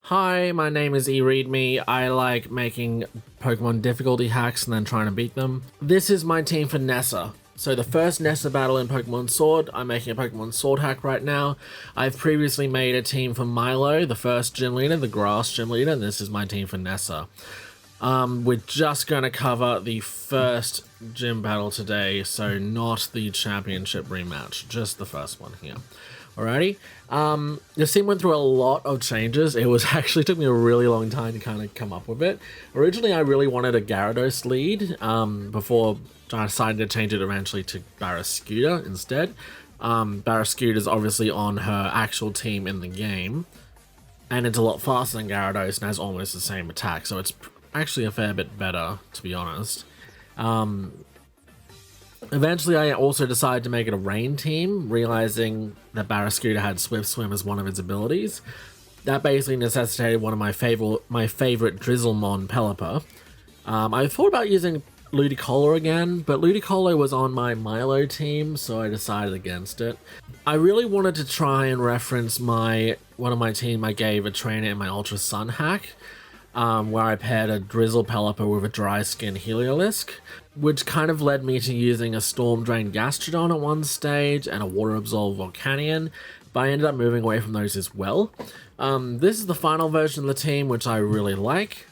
Hi, my name is eReadMe. I like making Pokemon difficulty hacks and then trying to beat them. This is my team for Nessa. So the first Nessa battle in Pokemon Sword, I'm making a Pokemon Sword hack right now. I've previously made a team for Milo, the first gym leader, the grass gym leader, and this is my team for Nessa. We're just going to cover the first gym battle today, so not the championship rematch, just the first one here. Alrighty, this team went through a lot of changes. It was actually took me a really long time to kind of come up with it. Originally, I really wanted a Gyarados lead, before I decided to change it eventually to Barraskewda instead. Barraskewda is obviously on her actual team in the game, and it's a lot faster than Gyarados and has almost the same attack, so it's actually a fair bit better, to be honest. Eventually, I also decided to make it a rain team, realizing that Barraskewda had Swift Swim as one of its abilities. That basically necessitated one of my favorite Drizzlemon, Pelipper. I thought about using Ludicolo again, but Ludicolo was on my Milo team, so I decided against it. I really wanted to try and reference one of my team I gave a trainer in my Ultra Sun hack, where I paired a Drizzle Pelipper with a Dry Skin Heliolisk, which kind of led me to using a Storm Drain Gastrodon at one stage and a Water Absorb Volcanion, but I ended up moving away from those as well. This is the final version of the team, which I really like.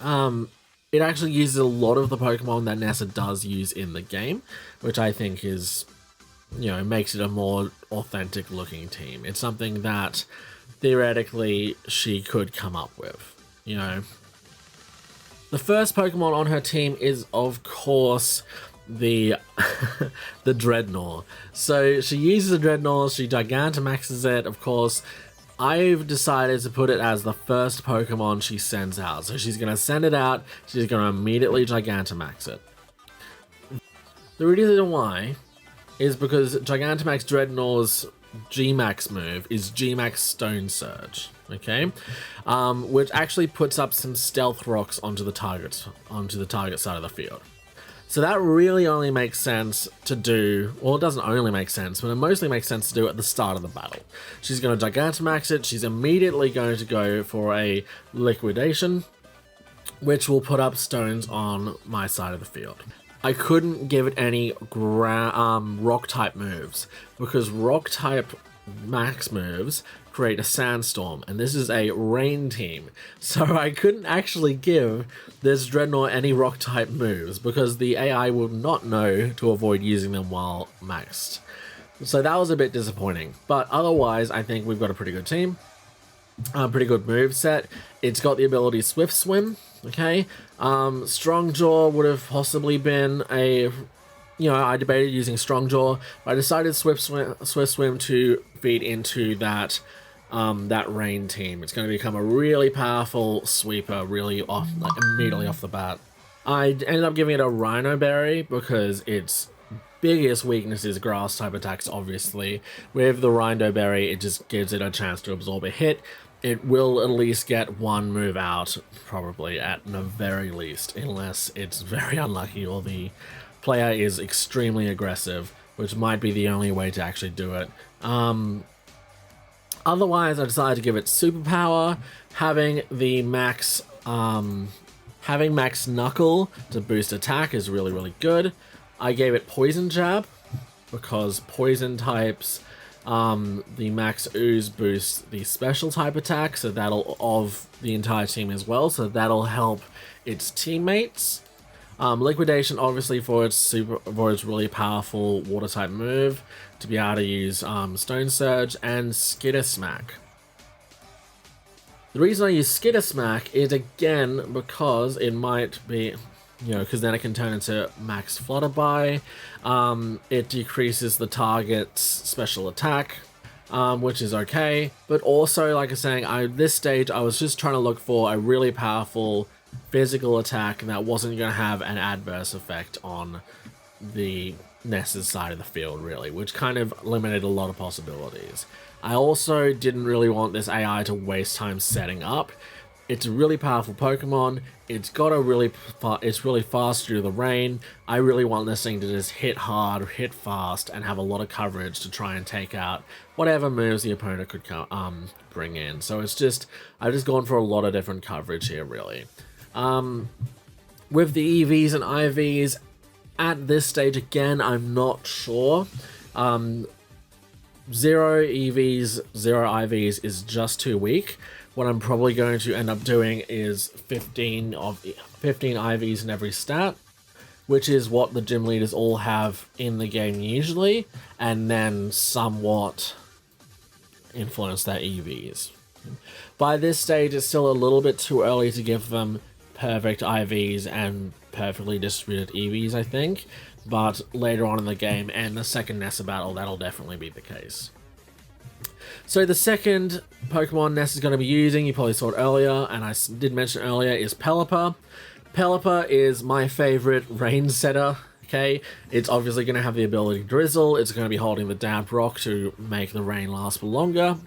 It actually uses a lot of the Pokemon that Nessa does use in the game, which I think is, makes it a more authentic looking team. It's something that theoretically she could come up with. The first Pokemon on her team is, of course, the the Dreadnought. So she uses a Dreadnought, she Gigantamaxes it, of course. I've decided to put it as the first Pokemon she sends out. So she's going to send it out, she's going to immediately Gigantamax it. The reason why is because Gigantamax Dreadnought's G-Max move is G-Max Stone Surge, okay? Which actually puts up some stealth rocks onto the target side of the field. So that really only makes sense to do, well, it doesn't only make sense, but it mostly makes sense to do at the start of the battle. She's going to Gigantamax it, she's immediately going to go for a Liquidation, which will put up stones on my side of the field. I couldn't give it any rock-type moves, because rock-type max moves create a sandstorm, and this is a rain team, so I couldn't actually give this Dreadnought any rock-type moves, because the AI will not know to avoid using them while maxed. So that was a bit disappointing, but otherwise I think we've got a pretty good team. Pretty good move set. It's got the ability Swift Swim, okay? Strong Jaw would have possibly been a, I debated using Strong Jaw, but I decided Swift Swim to feed into that rain team. It's going to become a really powerful sweeper, immediately off the bat. I ended up giving it a Rhino Berry because its biggest weakness is grass type attacks, obviously. With the Rhino Berry, it just gives it a chance to absorb a hit. It will at least get one move out, probably, at the very least, unless it's very unlucky or the player is extremely aggressive, which might be the only way to actually do it. Otherwise, I decided to give it Superpower. Having max Knuckle to boost attack is really, really good. I gave it Poison Jab, because Poison types, the max Ooze boosts the special type attack, so that'll of the entire team as well, so that'll help its teammates. Liquidation, obviously, for its really powerful water type move to be able to use Stone Surge, and Skitter Smack. The reason I use Skitter Smack is again because it might be, because then it can turn into max Flutterby. It decreases the target's special attack, which is okay. But also, like I was saying, at this stage, I was just trying to look for a really powerful physical attack that wasn't going to have an adverse effect on the Nessa's side of the field, really, which kind of limited a lot of possibilities. I also didn't really want this AI to waste time setting up. It's a really powerful Pokemon. It's got a it's really fast due to the rain. I really want this thing to just hit hard, hit fast, and have a lot of coverage to try and take out whatever moves the opponent could bring in. So it's just, I've just gone for a lot of different coverage here, really. With the EVs and IVs, at this stage, again, I'm not sure. 0 EVs, 0 IVs is just too weak. What I'm probably going to end up doing is 15 IVs in every stat, which is what the gym leaders all have in the game usually, and then somewhat influence their EVs. By this stage, it's still a little bit too early to give them perfect IVs and perfectly distributed EVs, I think, but later on in the game and the second Nessa battle, that'll definitely be the case. So the second Pokemon Ness is going to be using, you probably saw it earlier, and I did mention earlier, is Pelipper. Pelipper is my favorite rain setter, okay? It's obviously going to have the ability to drizzle, it's going to be holding the damp rock to make the rain last for longer.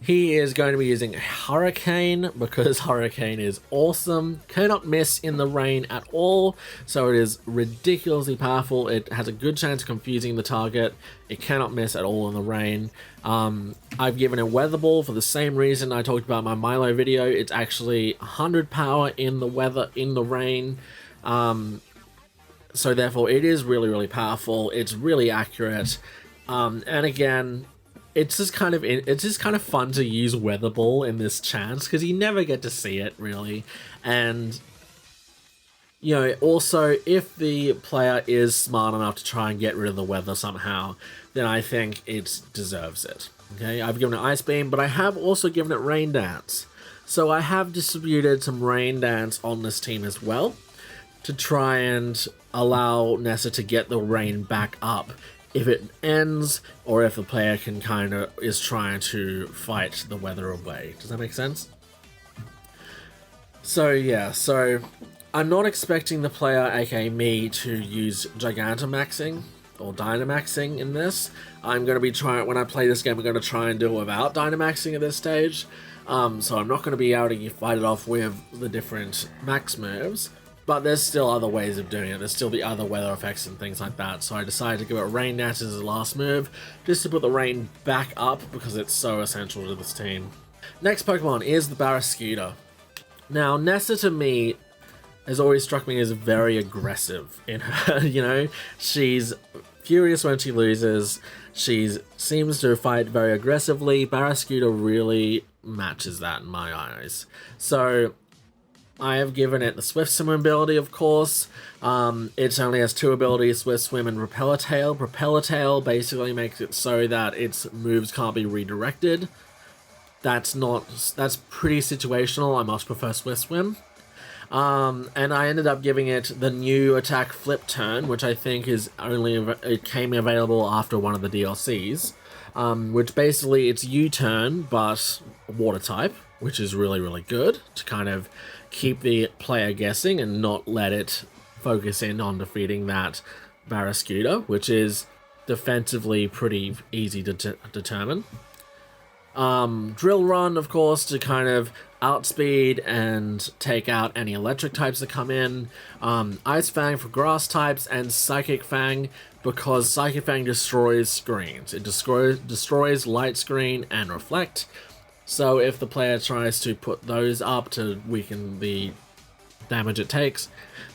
He is going to be using Hurricane, because Hurricane is awesome. Cannot miss in the rain at all, so it is ridiculously powerful. It has a good chance of confusing the target. It cannot miss at all in the rain. I've given it Weather Ball for the same reason I talked about in my Milo video. It's actually 100 power in the weather, in the rain. So therefore it is really, really powerful. It's really accurate. And again, it's just kind of fun to use Weather Ball in this chance, because you never get to see it really. And you know, also, if the player is smart enough to try and get rid of the weather somehow, then I think it deserves it. Okay, I've given it Ice Beam, but I have also given it Rain Dance. So I have distributed some Rain Dance on this team as well, to try and allow Nessa to get the rain back up if it ends, or if the player is trying to fight the weather away. Does that make sense? So yeah, so I'm not expecting the player, aka me, to use Gigantamaxing or Dynamaxing in this. I'm going to be when I play this game, I'm going to try and do it without Dynamaxing at this stage. So I'm not going to be able to fight it off with the different max moves. But there's still other ways of doing it. There's still the other weather effects and things like that. So I decided to give it Rain Dance as the last move, just to put the rain back up, because it's so essential to this team. Next Pokemon is the Barraskewda. Now, Nessa to me has always struck me as very aggressive in her, you know? She's furious when she loses. She seems to fight very aggressively. Barraskewda really matches that in my eyes. So I have given it the Swift Swim ability, of course. It only has 2 abilities, Swift Swim and Repeller Tail. Repeller Tail basically makes it so that its moves can't be redirected. That's pretty situational. I much prefer Swift Swim. And I ended up giving it the new attack Flip Turn, which I think it came available after one of the DLCs. Which basically it's U-turn, but water type, which is really, really good to kind of keep the player guessing and not let it focus in on defeating that Barraskewda, which is defensively pretty easy to determine. Drill Run, of course, to kind of outspeed and take out any electric types that come in. Ice Fang for grass types, and Psychic Fang, because Psychic Fang destroys screens. It destroys Light Screen and Reflect. So if the player tries to put those up to weaken the damage it takes,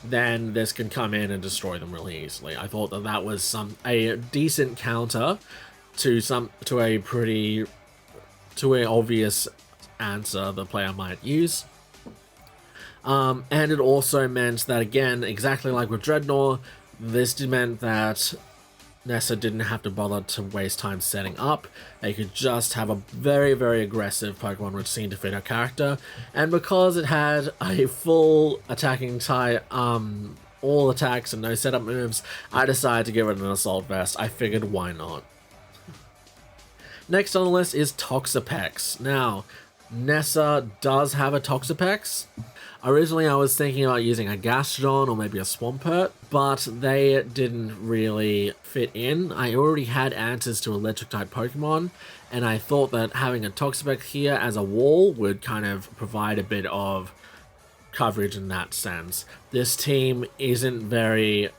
then this can come in and destroy them really easily. I thought that was a decent counter to an obvious answer the player might use. And it also meant that, again, exactly like with Dreadnought, this meant that Nessa didn't have to bother to waste time setting up. They could just have a very, very aggressive Pokemon routine to fit her character. And because it had a full attacking type, all attacks and no setup moves, I decided to give it an Assault Vest. I figured, why not? Next on the list is Toxapex. Now, Nessa does have a Toxapex. Originally I was thinking about using a Gastrodon or maybe a Swampert, but they didn't really fit in. I already had answers to electric type Pokemon, and I thought that having a Toxapex here as a wall would kind of provide a bit of coverage in that sense. This team isn't very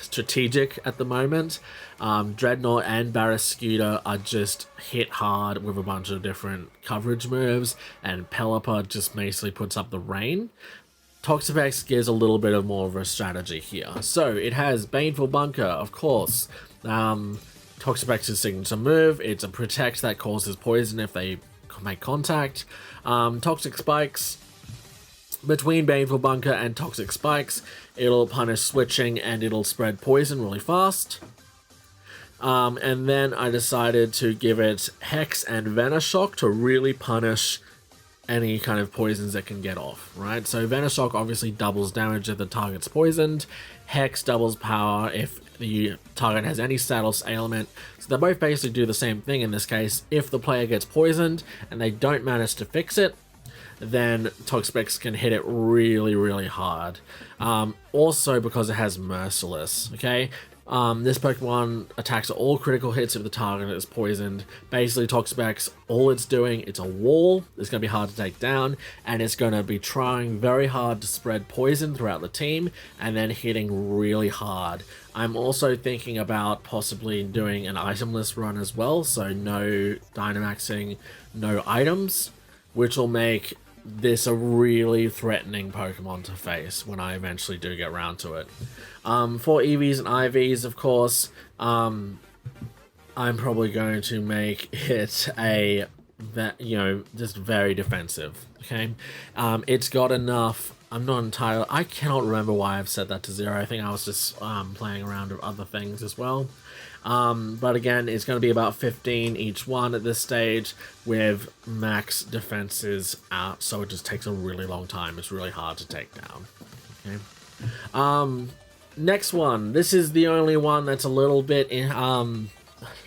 strategic at the moment. Dreadnought and Barrascuda are just hit hard with a bunch of different coverage moves, and Pelipper just basically puts up the rain. Toxapex gives a little bit of more of a strategy here. So it has Baneful Bunker, of course. Toxapex's signature move, it's a protect that causes poison if they make contact. Toxic Spikes. Between Baneful Bunker and Toxic Spikes, it'll punish switching and it'll spread poison really fast. And then I decided to give it Hex and Venoshock to really punish any kind of poisons that can get off, right? So Venoshock obviously doubles damage if the target's poisoned. Hex doubles power if the target has any status ailment. So they both basically do the same thing in this case. If the player gets poisoned and they don't manage to fix it, then Toxapex can hit it really, really hard. Also because it has Merciless, okay? This Pokemon attacks all critical hits if the target is poisoned. Basically, Toxapex, all it's doing, it's a wall. It's going to be hard to take down, and it's going to be trying very hard to spread poison throughout the team, and then hitting really hard. I'm also thinking about possibly doing an itemless run as well, so no Dynamaxing, no items, which will make this a really threatening Pokemon to face when I eventually do get around to it. For EVs and IVs, of course, I'm probably going to make it a, just very defensive, okay? It's got enough, I'm not entirely, I cannot remember why I've set that to 0. I think I was just playing around with other things as well. But again, it's going to be about 15 each one at this stage with max defenses out, so it just takes a really long time. It's really hard to take down. Okay. Next one. This is the only one that's a little bit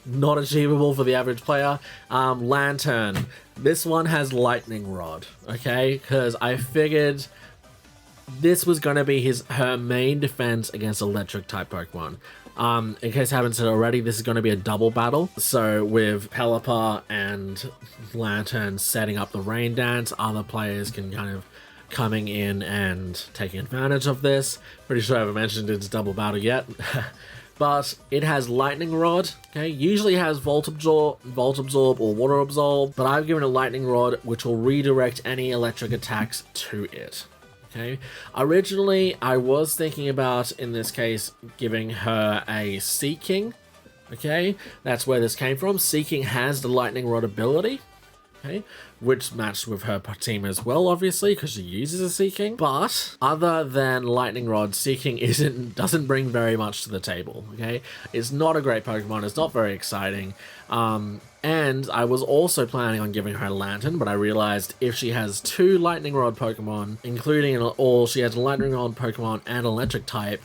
not achievable for the average player. Lantern. This one has Lightning Rod, okay? Because I figured this was going to be her main defense against electric type Pokemon. In case I haven't said already, this is going to be a double battle. So with Pelipper and Lantern setting up the Rain Dance, other players can kind of coming in and taking advantage of this. Pretty sure I haven't mentioned it's double battle yet. But it has Lightning Rod, okay? Usually has Volt Absorb or Water Absorb, but I've given it Lightning Rod, which will redirect any electric attacks to it. Okay. Originally, I was thinking about, in this case, giving her a Seeking. Okay, that's where this came from. Seeking has the Lightning Rod ability, okay, which matched with her team as well, obviously, because she uses a Seeking. But other than Lightning Rod, Seeking doesn't bring very much to the table. Okay, it's not a great Pokemon. It's not very exciting. And I was also planning on giving her a Lantern, but I realized if she has 2 Lightning Rod Pokemon, she has a Lightning Rod Pokemon and Electric type,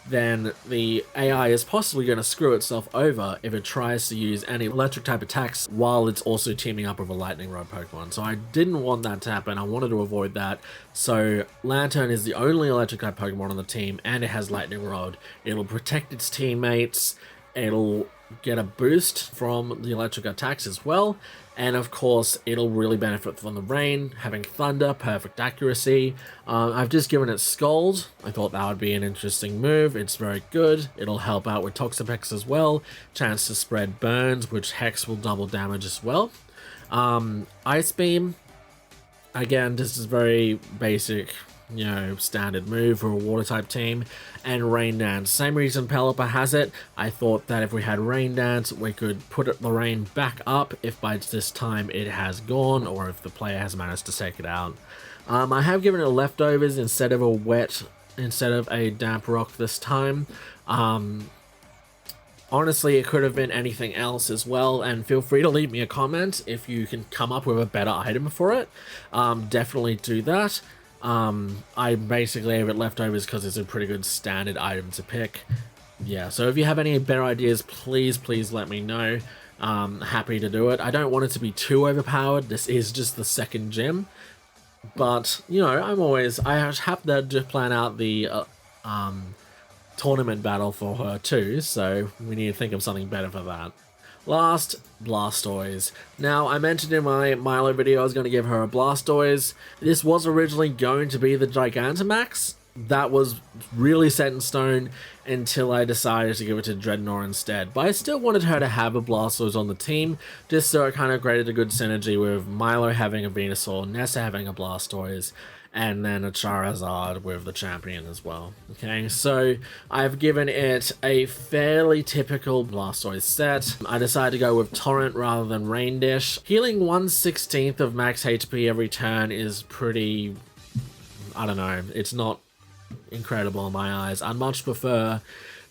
then the AI is possibly going to screw itself over if it tries to use any Electric type attacks while it's also teaming up with a Lightning Rod Pokemon. So I didn't want that to happen. I wanted to avoid that. So Lantern is the only Electric type Pokemon on the team, and it has Lightning Rod. It'll protect its teammates. It'll get a boost from the electric attacks as well, and of course it'll really benefit from the rain, having thunder, perfect accuracy. I've just given it Scald. I thought that would be an interesting move. It's very good. It'll help out with Toxapex as well, chance to spread burns, which Hex will double damage as well. Ice Beam, again, this is very basic, standard move for a water type team. And Rain Dance, same reason Pelipper has it. I thought that if we had Rain Dance, we could put the rain back up if by this time it has gone, or if the player has managed to take it out. I have given it leftovers instead of a damp rock this time. Honestly, it could have been anything else as well, and feel free to leave me a comment if you can come up with a better item for it. Definitely do that. I basically have it leftovers because it's a pretty good standard item to pick. Yeah, so if you have any better ideas, please let me know. Happy to do it. I don't want it to be too overpowered. This is just the second gym. But, you know, I have to plan out the tournament battle for her too, so we need to think of something better for that. Last, Blastoise. Now, I mentioned in my Milo video I was going to give her a Blastoise. This was originally going to be the Gigantamax. That was really set in stone until I decided to give it to Dreadnought instead. But I still wanted her to have a Blastoise on the team, just so it kind of created a good synergy with Milo having a Venusaur, Nessa having a Blastoise, and then a Charizard with the champion as well. Okay, so I've given it a fairly typical Blastoise set. I decided to go with Torrent rather than Rain Dish. Healing 1/16 of max HP every turn is pretty... I don't know, it's not incredible in my eyes. I'd much prefer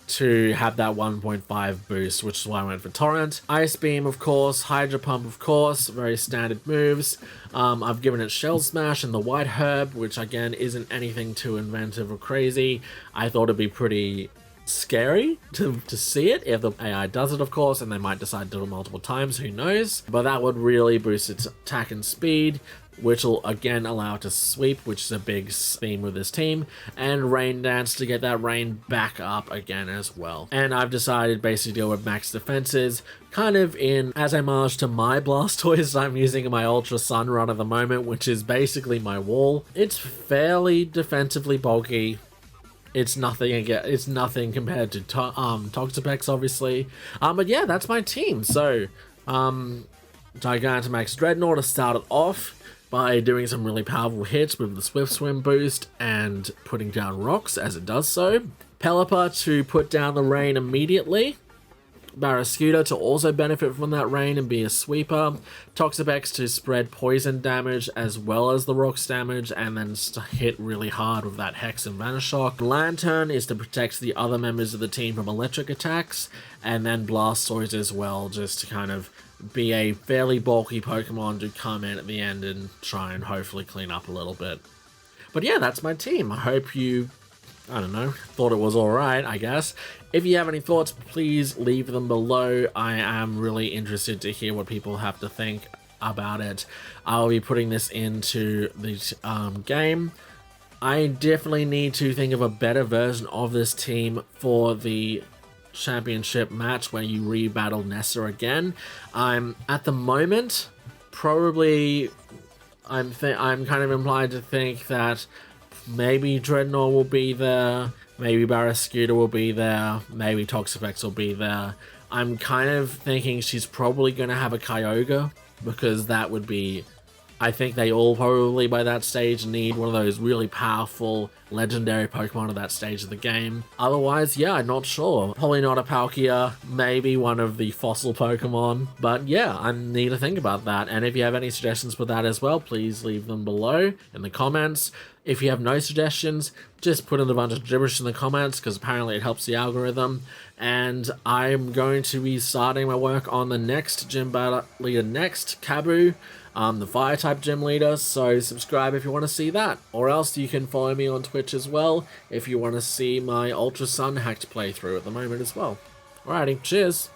to have that 1.5 boost, which is why I went for Torrent. Ice Beam, of course. Hydro Pump, of course. Very standard moves. I've given it Shell Smash and the White Herb, which again isn't anything too inventive or crazy. I thought it'd be pretty scary to see it if the AI does it, of course, and they might decide to do it multiple times, who knows. But that would really boost its attack and speed, which will again allow it to sweep, which is a big theme with this team, and Rain Dance to get that rain back up again as well. And I've decided basically to go with max defenses, kind of in as homage to my Blastoise I'm using in my Ultra Sun run at the moment, which is basically my wall. It's fairly defensively bulky. It's nothing again. It's nothing compared to Toxapex, obviously. But yeah, that's my team. So, Gigantamax Dreadnought to start it off by doing some really powerful hits with the Swift Swim boost and putting down rocks as it does so. Pelipper to put down the rain immediately. Barrascuda to also benefit from that rain and be a sweeper. Toxapex to spread poison damage as well as the rocks damage and then hit really hard with that Hex and Vanishock. Lantern is to protect the other members of the team from electric attacks, and then Blastoise as well, just to kind of be a fairly bulky Pokemon to come in at the end and try and hopefully clean up a little bit. But yeah, that's my team. I hope you, I don't know, thought it was alright, I guess. If you have any thoughts, please leave them below. I am really interested to hear what people have to think about it. I'll be putting this into the game. I definitely need to think of a better version of this team for the championship match where you re-battle Nessa again. I'm at the moment probably I'm kind of implied to think that maybe Dreadnought will be there, maybe Barrascuda will be there, maybe Toxapex will be there. I'm kind of thinking she's probably going to have a Kyogre, because that would be... I think they all probably by that stage need one of those really powerful legendary Pokemon at that stage of the game. Otherwise, yeah, I'm not sure. Probably not a Palkia, maybe one of the fossil Pokemon. But yeah, I need to think about that. And if you have any suggestions for that as well, please leave them below in the comments. If you have no suggestions, just put in a bunch of gibberish in the comments, because apparently it helps the algorithm. And I'm going to be starting my work on the next gym battle leader next, Kabu. The Fire-type gym leader, so subscribe if you want to see that. Or else you can follow me on Twitch as well if you want to see my Ultra Sun hacked playthrough at the moment as well. Alrighty, cheers!